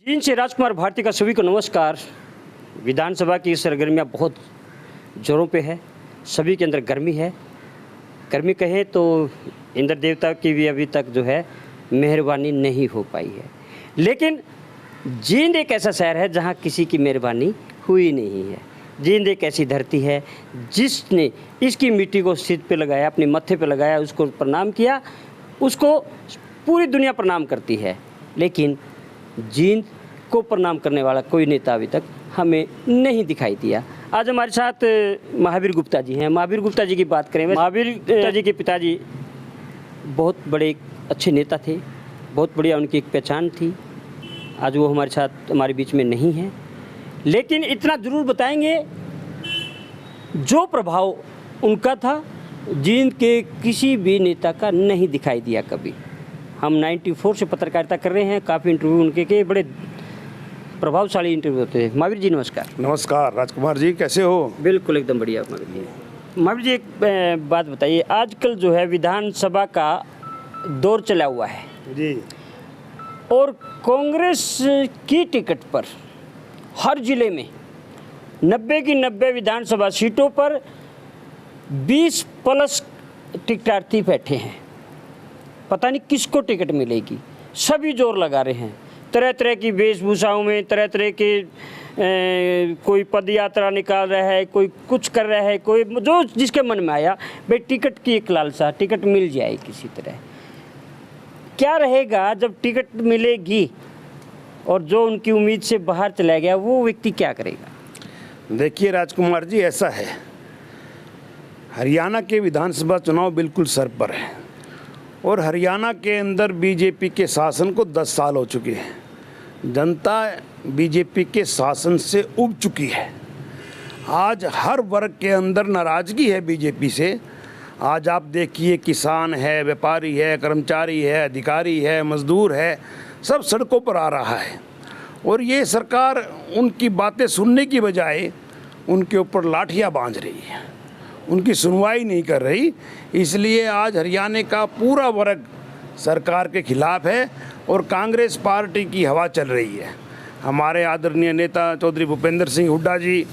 जींद से राजकुमार भारती का सभी को नमस्कार। विधानसभा की सरगर्मियाँ बहुत जोरों पे है, सभी के अंदर गर्मी है। गर्मी कहें तो इंद्र देवता की भी अभी तक जो है मेहरबानी नहीं हो पाई है, लेकिन जींद एक ऐसा शहर है जहाँ किसी की मेहरबानी हुई नहीं है। जींद एक ऐसी धरती है जिसने इसकी मिट्टी को सिर पे लगाया, अपने मत्थे पे लगाया, उसको प्रणाम किया, उसको पूरी दुनिया प्रणाम करती है, लेकिन जींद को प्रणाम करने वाला कोई नेता अभी तक हमें नहीं दिखाई दिया। आज हमारे साथ महावीर गुप्ता जी हैं। महावीर गुप्ता जी की बात करें, महावीर गुप्ता जी के पिताजी बहुत बड़े अच्छे नेता थे, बहुत बढ़िया उनकी एक पहचान थी। आज वो हमारे साथ हमारे बीच में नहीं है, लेकिन इतना ज़रूर बताएंगे जो प्रभाव उनका था जींद के किसी भी नेता का नहीं दिखाई दिया कभी। हम 94 से पत्रकारिता कर रहे हैं, काफ़ी इंटरव्यू उनके के बड़े प्रभावशाली इंटरव्यू होते हैं। महावीर जी नमस्कार। नमस्कार राजकुमार जी, कैसे हो? बिल्कुल एकदम बढ़िया महावीर जी। महावीर जी एक बात बताइए, आजकल जो है विधानसभा का दौर चला हुआ है जी, और कांग्रेस की टिकट पर हर जिले में 90 की 90 विधानसभा सीटों पर 20+ टिकटार्थी बैठे हैं। पता नहीं किसको टिकट मिलेगी, सभी जोर लगा रहे हैं, तरह तरह की वेशभूषाओं में, तरह तरह के कोई पद यात्रा निकाल रहा है, कोई कुछ कर रहा है, कोई जो जिसके मन में आया भाई टिकट की एक लालसा, टिकट मिल जाए किसी तरह। क्या रहेगा जब टिकट मिलेगी और जो उनकी उम्मीद से बाहर चला गया वो व्यक्ति क्या करेगा? देखिए राजकुमार जी, ऐसा है, हरियाणा के विधानसभा चुनाव बिल्कुल सर पर है और हरियाणा के अंदर बीजेपी के शासन को 10 साल हो चुके हैं। जनता बीजेपी के शासन से उब चुकी है। आज हर वर्ग के अंदर नाराज़गी है बीजेपी से। आज आप देखिए, किसान है, व्यापारी है, कर्मचारी है, अधिकारी है, मजदूर है, सब सड़कों पर आ रहा है और ये सरकार उनकी बातें सुनने की बजाय उनके ऊपर लाठियां बांध रही है, उनकी सुनवाई नहीं कर रही। इसलिए आज हरियाणा का पूरा वर्ग सरकार के खिलाफ है और कांग्रेस पार्टी की हवा चल रही है। हमारे आदरणीय नेता चौधरी भूपेंद्र सिंह हुड्डा जी,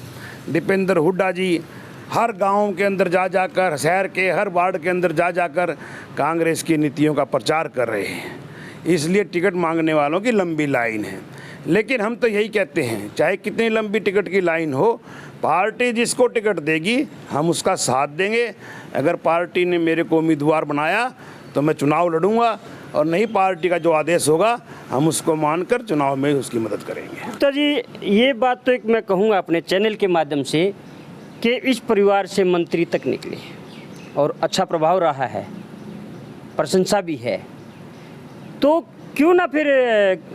दीपेंद्र हुड्डा जी हर गांव के अंदर जा जाकर, शहर के हर वार्ड के अंदर जा जाकर कांग्रेस की नीतियों का प्रचार कर रहे हैं। इसलिए टिकट मांगने वालों की लंबी लाइन है। लेकिन हम तो यही कहते हैं, चाहे कितनी लंबी टिकट की लाइन हो, पार्टी जिसको टिकट देगी हम उसका साथ देंगे। अगर पार्टी ने मेरे को उम्मीदवार बनाया तो मैं चुनाव लड़ूंगा और नहीं पार्टी का जो आदेश होगा हम उसको मानकर चुनाव में उसकी मदद करेंगे। गुप्ता जी, ये बात तो एक मैं कहूँगा अपने चैनल के माध्यम से कि इस परिवार से मंत्री तक निकले और अच्छा प्रभाव रहा है, प्रशंसा भी है, तो क्यों ना फिर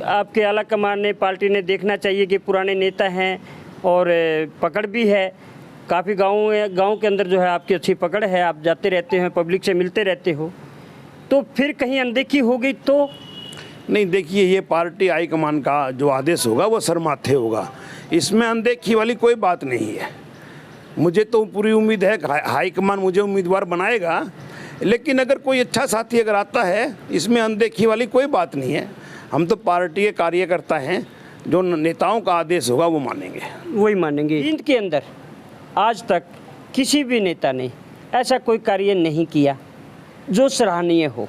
आपके आला कमान ने, पार्टी ने देखना चाहिए कि पुराने नेता हैं और पकड़ भी है, काफ़ी गाँव के अंदर जो है आपकी अच्छी पकड़ है, आप जाते रहते हैं, पब्लिक से मिलते रहते हो, तो फिर कहीं अनदेखी हो गई तो? नहीं, देखिए, ये पार्टी हाईकमान का जो आदेश होगा वो सर माथे होगा, इसमें अनदेखी वाली कोई बात नहीं है। मुझे तो पूरी उम्मीद है हाईकमान मुझे उम्मीदवार बनाएगा, लेकिन अगर कोई अच्छा साथी अगर आता है, इसमें अनदेखी वाली कोई बात नहीं है। हम तो पार्टी के कार्यकर्ता हैं, जो नेताओं का आदेश होगा वो मानेंगे, वही मानेंगे। जींद के अंदर आज तक किसी भी नेता ने ऐसा कोई कार्य नहीं किया जो सराहनीय हो।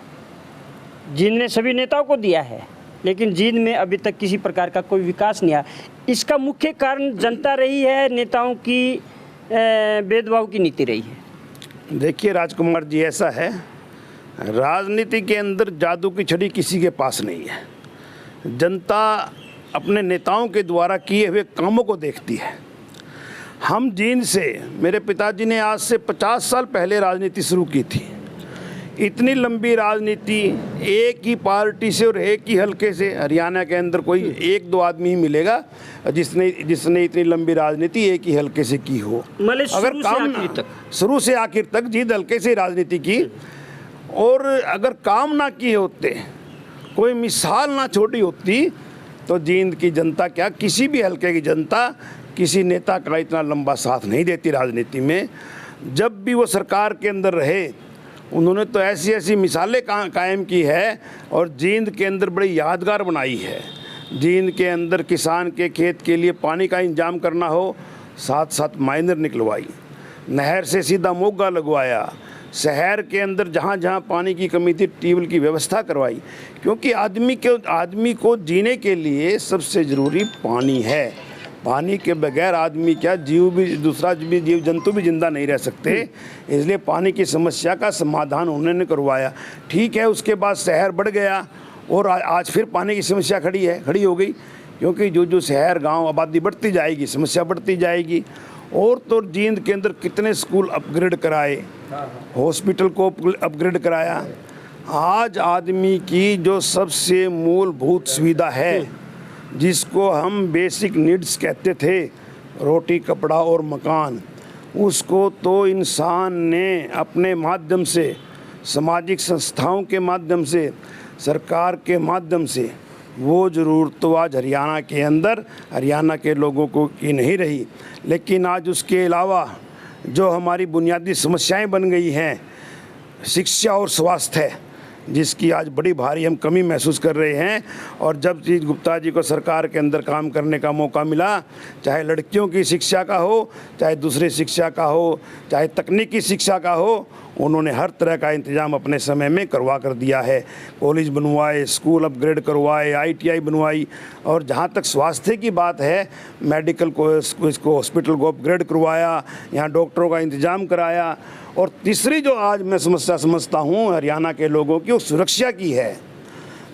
जींद ने सभी नेताओं को दिया है, लेकिन जींद में अभी तक किसी प्रकार का कोई विकास नहीं आया। इसका मुख्य कारण जनता रही है, नेताओं की भेदभाव की नीति रही है। देखिए राजकुमार जी, ऐसा है, राजनीति के अंदर जादू की छड़ी किसी के पास नहीं है। जनता अपने नेताओं के द्वारा किए हुए कामों को देखती है। हम जींद से, मेरे पिताजी ने आज से 50 साल पहले राजनीति शुरू की थी। इतनी लंबी राजनीति एक ही पार्टी से और एक ही हलके से, हरियाणा के अंदर कोई 1-2 आदमी ही मिलेगा जिसने इतनी लंबी राजनीति एक ही हलके से की हो। अगर काम शुरू से आखिर तक जींद हलके से राजनीति की, और अगर काम ना किए होते, कोई मिसाल ना छोटी होती, तो जींद की जनता क्या, किसी भी हलके की जनता किसी नेता का इतना लंबा साथ नहीं देती राजनीति में। जब भी वो सरकार के अंदर रहे, उन्होंने तो ऐसी ऐसी मिसालें कायम की है और जींद के अंदर बड़ी यादगार बनाई है। जींद के अंदर किसान के खेत के लिए पानी का इंतजाम करना हो, साथ साथ माइनर निकलवाई, नहर से सीधा मोगा लगवाया, शहर के अंदर जहाँ जहाँ पानी की कमी थी ट्यूबवेल की व्यवस्था करवाई, क्योंकि आदमी को जीने के लिए सबसे ज़रूरी पानी है। पानी के बगैर आदमी क्या, दूसरा जीव जंतु भी जिंदा नहीं रह सकते। इसलिए पानी की समस्या का समाधान उन्होंने करवाया। ठीक है, उसके बाद शहर बढ़ गया और आज फिर पानी की समस्या खड़ी हो गई, क्योंकि जो शहर गांव आबादी बढ़ती जाएगी समस्या बढ़ती जाएगी। और तो जींद के अंदर कितने स्कूल अपग्रेड कराए, हॉस्पिटल को अपग्रेड कराया। आज आदमी की जो सबसे मूलभूत सुविधा है, जिसको हम बेसिक नीड्स कहते थे, रोटी कपड़ा और मकान, उसको तो इंसान ने अपने माध्यम से, सामाजिक संस्थाओं के माध्यम से, सरकार के माध्यम से, वो ज़रूर तो आज हरियाणा के अंदर हरियाणा के लोगों को की नहीं रही। लेकिन आज उसके अलावा जो हमारी बुनियादी समस्याएं बन गई हैं, शिक्षा और स्वास्थ्य, जिसकी आज बड़ी भारी हम कमी महसूस कर रहे हैं। और जब जी गुप्ता जी को सरकार के अंदर काम करने का मौका मिला, चाहे लड़कियों की शिक्षा का हो, चाहे दूसरी शिक्षा का हो, चाहे तकनीकी शिक्षा का हो, उन्होंने हर तरह का इंतजाम अपने समय में करवा कर दिया है। कॉलेज बनवाए, स्कूल अपग्रेड करवाए, ITI बनवाई। और जहाँ तक स्वास्थ्य की बात है, मेडिकल को इसको हॉस्पिटल को अपग्रेड करवाया, यहाँ डॉक्टरों का इंतजाम कराया। और तीसरी जो आज मैं समस्या समझता हूँ हरियाणा के लोगों की, वो सुरक्षा की है।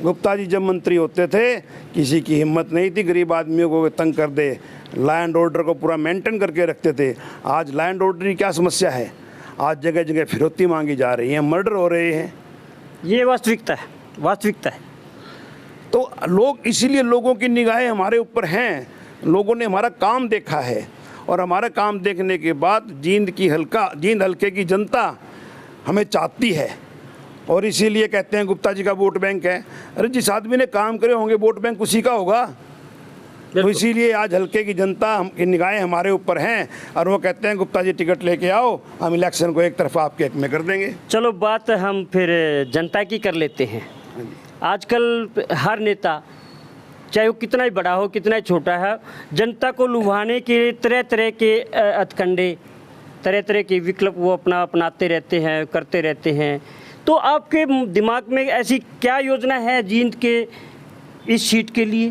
गुप्ता जी जब मंत्री होते थे, किसी की हिम्मत नहीं थी गरीब आदमियों को तंग कर दे, लैंड ऑर्डर को पूरा मेंटेन करके रखते थे। आज लैंड ऑर्डर की क्या समस्या है, आज जगह जगह फिरौती मांगी जा रही है, मर्डर हो रहे हैं। ये वास्तविकता है। तो लोग, इसीलिए लोगों की निगाहें हमारे ऊपर हैं। लोगों ने हमारा काम देखा है, और हमारा काम देखने के बाद जींद हल्के की जनता हमें चाहती है। और इसीलिए कहते हैं गुप्ता जी का वोट बैंक है। अरे जिस आदमी ने काम करे होंगे वोट बैंक उसी का होगा। तो इसीलिए आज हल्के की जनता की निगाहें हमारे ऊपर हैं, और वो कहते हैं गुप्ता जी टिकट लेके आओ, हम इलेक्शन को एक तरफा आपके हक में कर देंगे। चलो बात हम फिर जनता की कर लेते हैं। आजकल हर नेता, चाहे वो कितना ही बड़ा हो कितना ही छोटा है, जनता को लुभाने के तरह तरह के हथकंडे, तरह तरह के विकल्प वो अपनाते रहते हैं, करते रहते हैं। तो आपके दिमाग में ऐसी क्या योजना है जींद के इस सीट के लिए,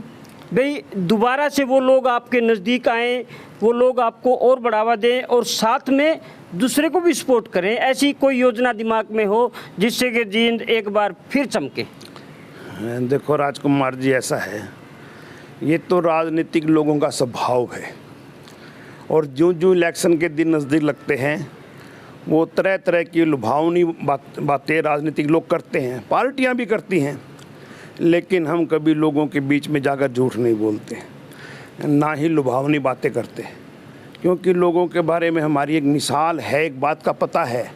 भाई दोबारा से वो लोग आपके नज़दीक आएँ, वो लोग आपको और बढ़ावा दें और साथ में दूसरे को भी सपोर्ट करें? ऐसी कोई योजना दिमाग में हो जिससे कि जींद एक बार फिर चमके? देखो राजकुमार जी, ऐसा है, ये तो राजनीतिक लोगों का स्वभाव है। और जो इलेक्शन के दिन नज़दीक लगते हैं, वो तरह तरह की लुभावनी बातें राजनीतिक लोग करते हैं, पार्टियां भी करती हैं। लेकिन हम कभी लोगों के बीच में जाकर झूठ नहीं बोलते, ना ही लुभावनी बातें करते, क्योंकि लोगों के बारे में हमारी एक मिसाल है, एक बात का पता है,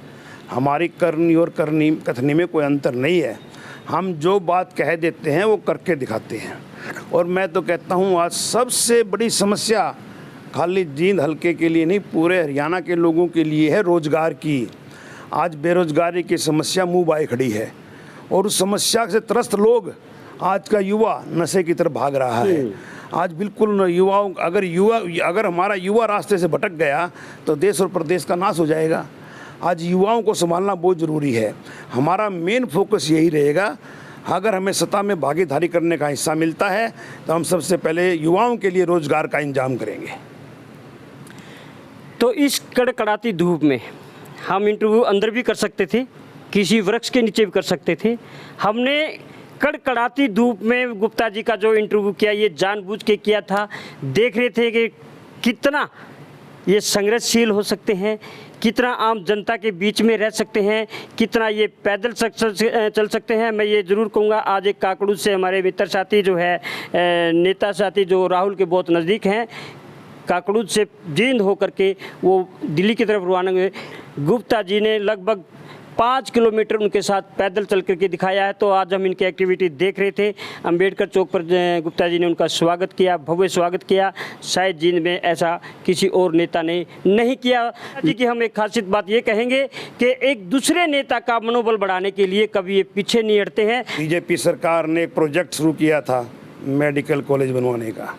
हमारी करनी और कथनी में कोई अंतर नहीं है। हम जो बात कह देते हैं वो करके दिखाते हैं। और मैं तो कहता हूँ आज सबसे बड़ी समस्या खाली जींद हल्के के लिए नहीं, पूरे हरियाणा के लोगों के लिए है रोज़गार की। आज बेरोज़गारी की समस्या मुँह बाए खड़ी है, और उस समस्या से त्रस्त लोग, आज का युवा नशे की तरफ भाग रहा है। आज बिल्कुल अगर हमारा युवा रास्ते से भटक गया तो देश और प्रदेश का नाश हो जाएगा। आज युवाओं को संभालना बहुत ज़रूरी है। हमारा मेन फोकस यही रहेगा। अगर हमें सत्ता में भागीदारी करने का हिस्सा मिलता है तो हम सबसे पहले युवाओं के लिए रोज़गार का इंतजाम करेंगे। तो इस कड़कड़ाती धूप में हम इंटरव्यू अंदर भी कर सकते थे, किसी वृक्ष के नीचे भी कर सकते थे। हमने कड़कड़ाती धूप में गुप्ता जी का जो इंटरव्यू किया, ये जानबूझ के किया था। देख रहे थे कि कितना ये संघर्षशील हो सकते हैं, कितना आम जनता के बीच में रह सकते हैं, कितना ये पैदल चल सकते हैं। मैं ये ज़रूर कहूँगा, आज एक काकड़ू से हमारे मित्र साथी जो है, नेता साथी जो राहुल के बहुत नज़दीक हैं, काकड़ू से जींद होकर के वो दिल्ली की तरफ रवाना हुए। गुप्ता जी ने लगभग 5 किलोमीटर उनके साथ पैदल चल करके दिखाया है। तो आज हम इनकी एक्टिविटी देख रहे थे। अंबेडकर चौक पर गुप्ता जी ने उनका स्वागत किया, भव्य स्वागत किया। शायद जींद में ऐसा किसी और नेता ने नहीं किया। जी की हम एक खासियत बात ये कहेंगे कि एक दूसरे नेता का मनोबल बढ़ाने के लिए कभी ये पीछे नहीं हटते हैं। बीजेपी सरकार ने एक प्रोजेक्ट शुरू किया था मेडिकल कॉलेज बनवाने का,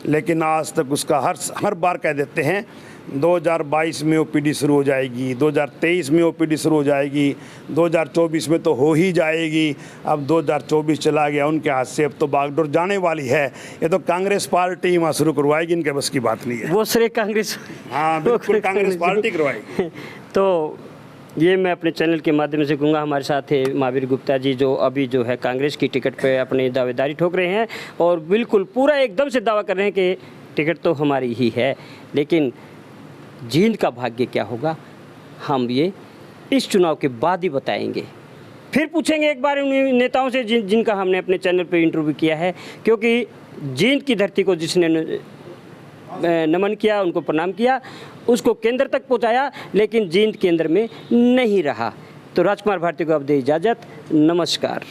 लेकिन आज तक उसका हर बार कह देते हैं 2022 में ओपीडी शुरू हो जाएगी, 2023 में ओपीडी शुरू हो जाएगी, 2024 में तो हो ही जाएगी। अब 2024 चला गया उनके हाथ से, अब तो बागडोर जाने वाली है। ये तो कांग्रेस पार्टी वहाँ शुरू करवाएगी, इनके बस की बात नहीं है। वो श्रेय कांग्रेस, हाँ बिल्कुल कांग्रेस पार्टी करवाएगी। तो ये मैं अपने चैनल के माध्यम से कहूँगा। हमारे साथ है महावीर गुप्ता जी, जो अभी जो है कांग्रेस की टिकट पे अपनी दावेदारी ठोक रहे हैं और बिल्कुल पूरा एकदम से दावा कर रहे हैं कि टिकट तो हमारी ही है, लेकिन जींद का भाग्य क्या होगा हम ये इस चुनाव के बाद ही बताएंगे। फिर पूछेंगे एक बार उन नेताओं से जिनका हमने अपने चैनल पे इंटरव्यू किया है, क्योंकि जींद की धरती को जिसने नमन किया, उनको प्रणाम किया, उसको केंद्र तक पहुंचाया, लेकिन जींद केंद्र में नहीं रहा। तो राजकुमार भारती को अब दे इजाज़त, नमस्कार।